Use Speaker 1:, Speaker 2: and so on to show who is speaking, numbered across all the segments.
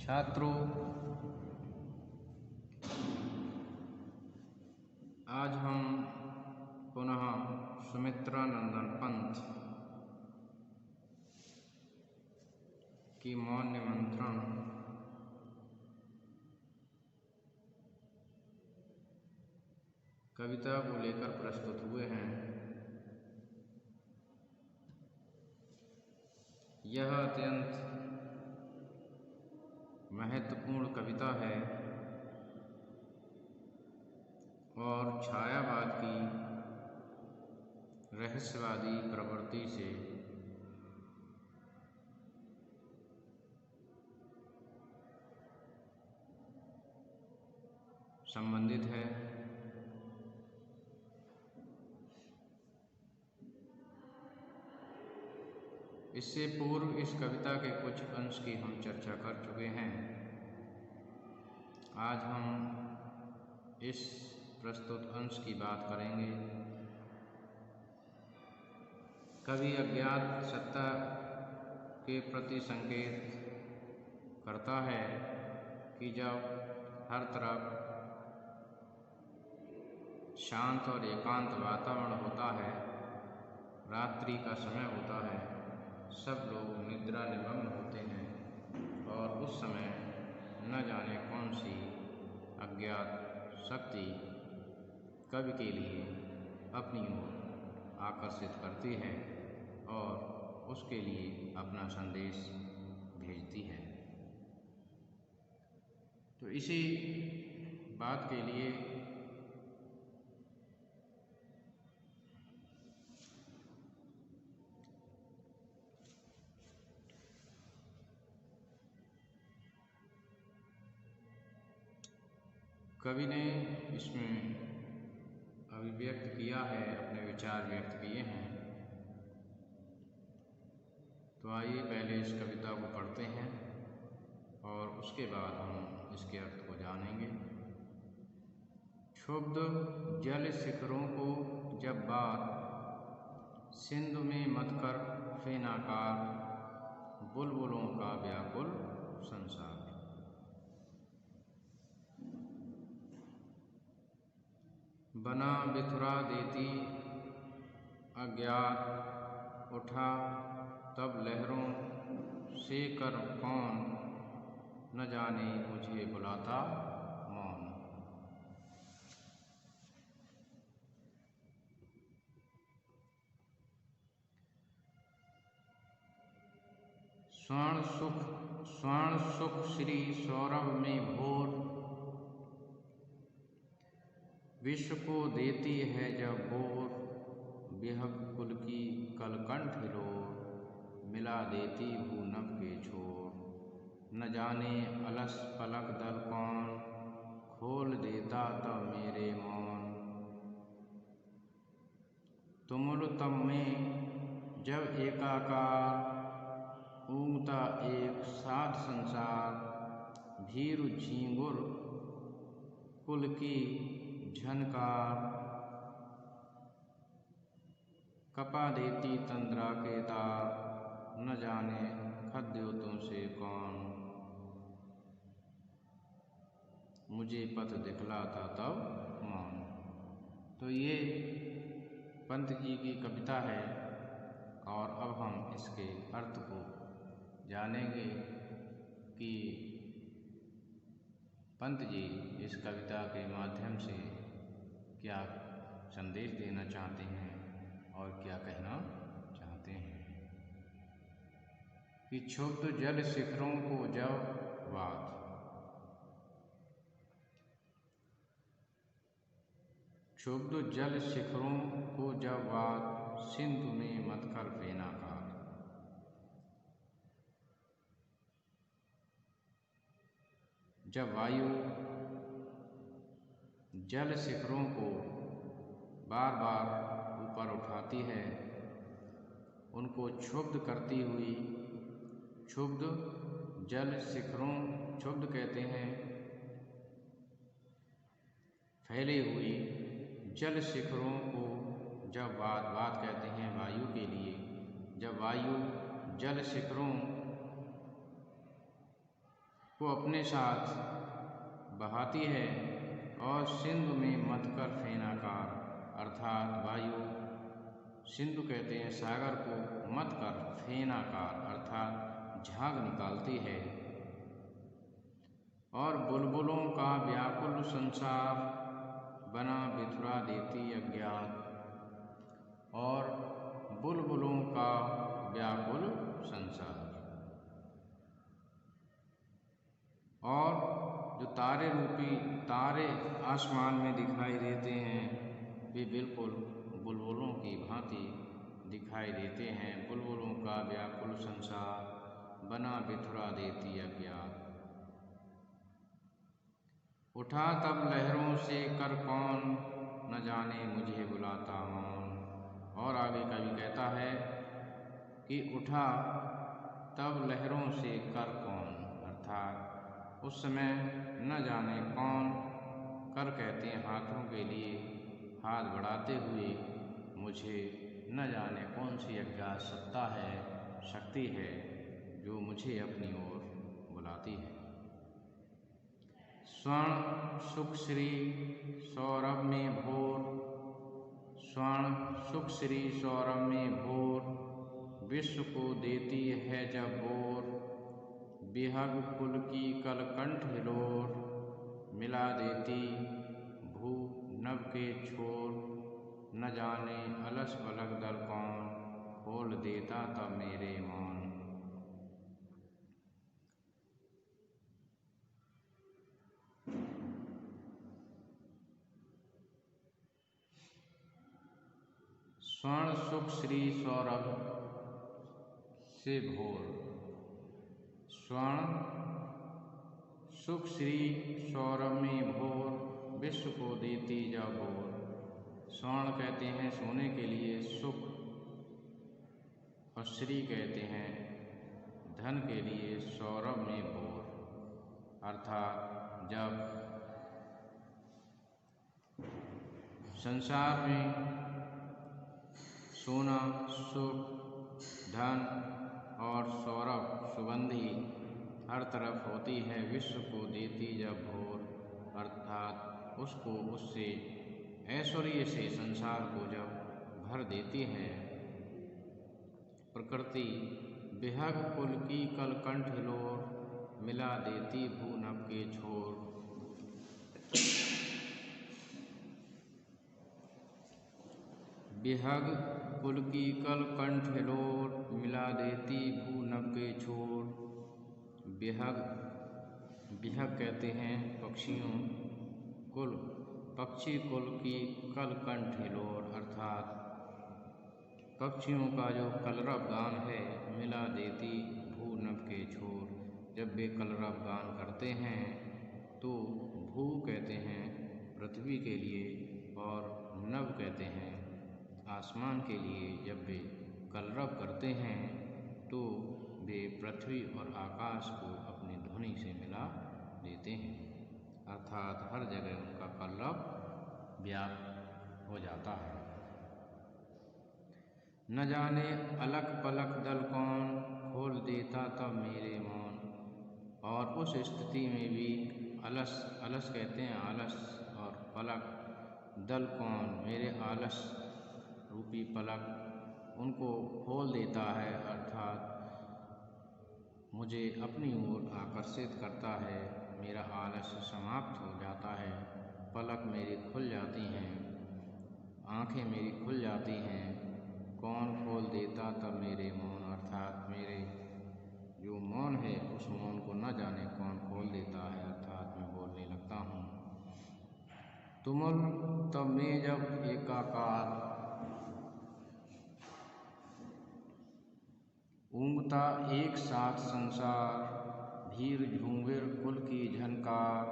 Speaker 1: छात्रों, आज हम पुनः सुमित्रानंदन पंत की मौन निमंत्रण कविता को लेकर प्रस्तुत हुए हैं। यह अत्यंत महत्वपूर्ण कविता है और छायावाद की रहस्यवादी प्रवृत्ति से संबंधित है। इससे पूर्व इस कविता के कुछ अंश की हम चर्चा कर चुके हैं। आज हम इस प्रस्तुत अंश की बात करेंगे। कवि अज्ञात सत्ता के प्रति संकेत करता है कि जब हर तरफ शांत और एकांत वातावरण होता है, रात्रि का समय होता है, सब लोग निद्रा निमग्न होते हैं और उस समय न जाने कौन सी अज्ञात शक्ति कवि के लिए अपनी ओर आकर्षित करती है और उसके लिए अपना संदेश भेजती है। तो इसी बात के लिए कवि ने इसमें अभिव्यक्त किया है, अपने विचार व्यक्त किए हैं। तो आइए पहले इस कविता को पढ़ते हैं और उसके बाद हम इसके अर्थ को जानेंगे। क्षुब्ध जल शिखरों को जब बात सिंधु में मत कर फेनाकार, बुलबुलों का व्याकुल संसार। बना बिथुरा देती अज्ञात उठा तब लहरों से कर कौन, न जाने मुझे बुलाता मौन। स्वर्ण सुख श्री सौरभ में भोर, विश्व को देती है जब बोर, बिहक कुल की कलकंठ हिलोर, मिला देती भू नभ के छोर। न जाने अलस पलक दल कौन, खोल देता तब मेरे मौन। तुमुल तब में जब एकाकार, ऊँगता एक साथ संसार, भीरु झींगुर कुल की झनकार, कपा देती तंद्रा के तार, न जाने खद्योतों से कौन, मुझे पथ दिखलाता तब मौन। तो ये पंत जी की कविता है और अब हम इसके अर्थ को जानेंगे कि पंत जी इस कविता के माध्यम से क्या संदेश देना चाहते हैं और क्या कहना चाहते हैं। कि क्षुब्ध जल शिखरों को जब बात, क्षुब्ध जल शिखरों को जब बात सिंधु में मत कर फेनाकार। जब वायु जल शिखरों को बार बार ऊपर उठाती है, उनको क्षुब्ध करती हुई, क्षुब्ध जल शिखरों, क्षुब्ध कहते हैं फैली हुई, जल शिखरों को जब बात कहते हैं वायु के लिए, जब वायु जल शिखरों को अपने साथ बहाती है और सिंधु में मतकर फेनाकार अर्थात वायु, सिंधु कहते हैं सागर को, मतकर फेनाकार अर्थात झाग निकालती है। और बुलबुलों का व्याकुल संसार बना बिथुरा देती अज्ञात, और बुलबुलों का व्याकुल संसार। और जो तारे रूपी तारे आसमान में दिखाई देते हैं वे बिल्कुल बुलबुलों की भांति दिखाई देते हैं। बुलबुलों का व्याकुल संसार बना बिथुरा देती अज्ञात। उठा तब लहरों से कर कौन, न जाने मुझे बुलाता मौन। और आगे कवि कहता है कि उठा तब लहरों से कर कौन, अर्थात उस समय न जाने कौन, कर कहते हैं हाथों के लिए, हाथ बढ़ाते हुए मुझे न जाने कौन सी अज्ञात सत्ता है, शक्ति है जो मुझे अपनी ओर बुलाती है। स्वर्ण सुख श्री सौरभ में भोर, स्वर्ण सुख श्री सौरभ में भोर, विश्व को देती है जब बोर। बिहग कुल की कलकंठ हिलोर, मिला देती भू नभ के छोर। न जाने अलस पलक दल कौन, खोल देता तब मेरे मौन। स्वर्ण सुख श्री सौरभ से भोर, स्वर्ण सुख श्री सौरभ में भोर, विश्व को देती जब भोर। स्वर्ण कहते हैं सोने के लिए, सुख, और श्री कहते हैं धन के लिए, सौरभ में भोर अर्थात जब संसार में सोना, सुख, धन और सौरभ सुगंधी हर तरफ होती है, विश्व को देती जब भोर अर्थात उसको उससे ऐश्वर्य से संसार को जब भर देती है प्रकृति। बिहग कुल की कलकंठ हिलोर, मिला देती भू नभ के छोर। बिहग कुल की कलकंठ हिलोर, मिला देती भू नभ के छोर। बिहग, बिहग कहते हैं पक्षियों कुल, पक्षी कुल की कलकंठ हिलोर अर्थात पक्षियों का जो कलरव गान है, मिला देती भू नभ के छोर। जब वे कलरव गान करते हैं तो भू कहते हैं पृथ्वी के लिए और नभ कहते हैं आसमान के लिए। जब वे कलरव करते हैं तो वे पृथ्वी और आकाश को अपनी ध्वनि से मिला देते हैं अर्थात हर जगह उनका कलरव व्याप्त हो जाता है। न जाने अलख पलक दल कौन, खोल देता तब मेरे मौन। और उस स्थिति में भी अलस, अलस कहते हैं आलस, और पलक दल कौन, मेरे आलस रूपी पलक उनको खोल देता है अर्थात मुझे अपनी ओर आकर्षित करता है। मेरा आलस्य समाप्त हो जाता है, पलक मेरी खुल जाती हैं, आँखें मेरी खुल जाती हैं। कौन खोल देता तब मेरे मौन अर्थात मेरे जो मौन है उस मौन को न जाने कौन खोल देता है अर्थात मैं बोलने लगता हूँ। तुमुल तब मैं जब एकाकार, ऊँघता एक साथ संसार। भीर झूंविर कुल की झनकार,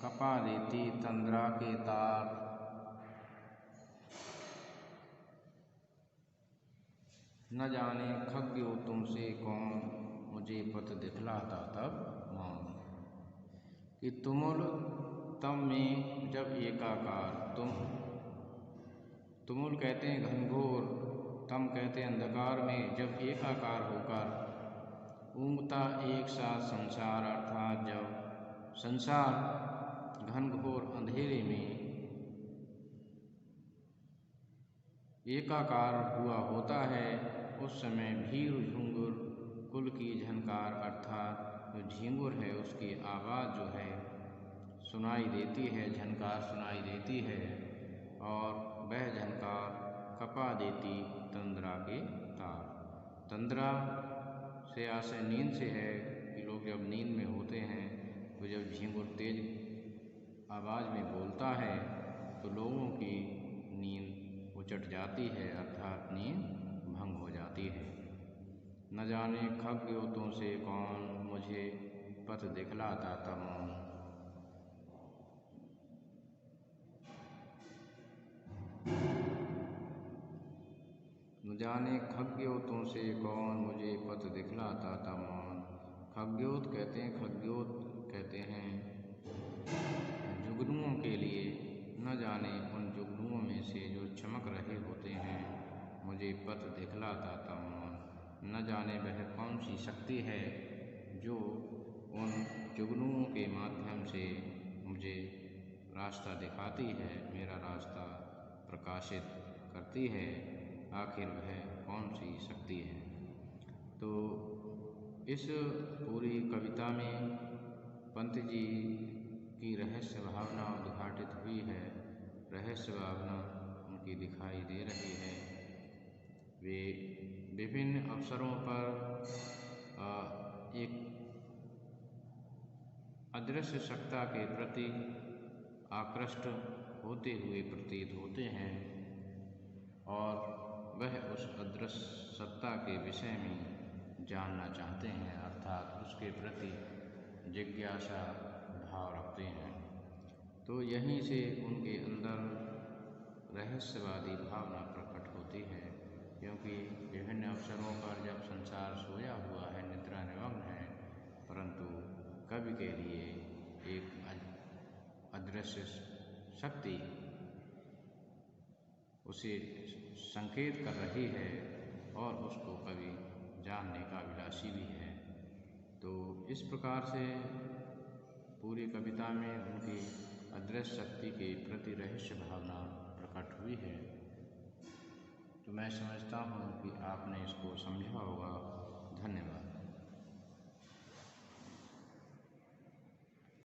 Speaker 1: कपा देती तंद्रा के तार। न जाने खग्यो तुमसे कौन, मुझे पथ दिखलाता तब मौन। कि तुमुल तब में जब एकाकार, तुमुल कहते हैं घनघोर, तम कहते हैं अंधकार में जब एकाकार होकर ऊँघता एक साथ संसार, अर्थात जब संसार घनघोर अंधेरे में एकाकार हुआ होता है, उस समय भीड़ झुंगुर कुल की झनकार, अर्थात जो झिंगुर है उसकी आवाज़ जो है सुनाई देती है, झनकार सुनाई देती है, और वह झनकार कपा देती तंद्रा के तार। तंद्रा से आशय नींद से है कि लोग जब नींद में होते हैं तो जब झिंगुर तेज आवाज़ में बोलता है तो लोगों की नींद उचट जाती है, अर्थात नींद भंग हो जाती है। न जाने खग्योतों से कौन मुझे पथ दिखलाता था मौन। न जाने खग्योतों से कौन मुझे पथ दिखलाता था मौन। खग्योत कहते हैं जुगनुओं के लिए। न जाने उन जुगनुओं में से जो चमक रहे होते हैं मुझे पथ दिखलाता था मौन। न जाने वह कौन सी शक्ति है जो उन जुगनुओं के माध्यम से मुझे रास्ता दिखाती है, मेरा रास्ता प्रकाशित करती है। आखिर वह कौन सी शक्ति है? तो इस पूरी कविता में पंत जी की रहस्य भावना उद्घाटित हुई है। रहस्य भावना उनकी दिखाई दे रही है। वे विभिन्न अवसरों पर एक अदृश्य सत्ता के प्रति आकृष्ट होते हुए प्रतीत होते हैं और वह उस अदृश्य सत्ता के विषय में जानना चाहते हैं, अर्थात उसके प्रति जिज्ञासा भाव रखते हैं। तो यहीं से उनके अंदर रहस्यवादी भावना प्रकट होती है, क्योंकि विभिन्न अवसरों पर जब संसार सोया हुआ है, निद्रा निमग्न है, परंतु कवि के लिए एक अदृश्य शक्ति उसे संकेत कर रही है और उसको कवि जानने का अभिलाषी भी है। तो इस प्रकार से पूरी कविता में उनकी अदृश्य शक्ति के प्रति रहस्य भावना प्रकट हुई है। तो मैं समझता हूँ कि आपने इसको समझा होगा। धन्यवाद।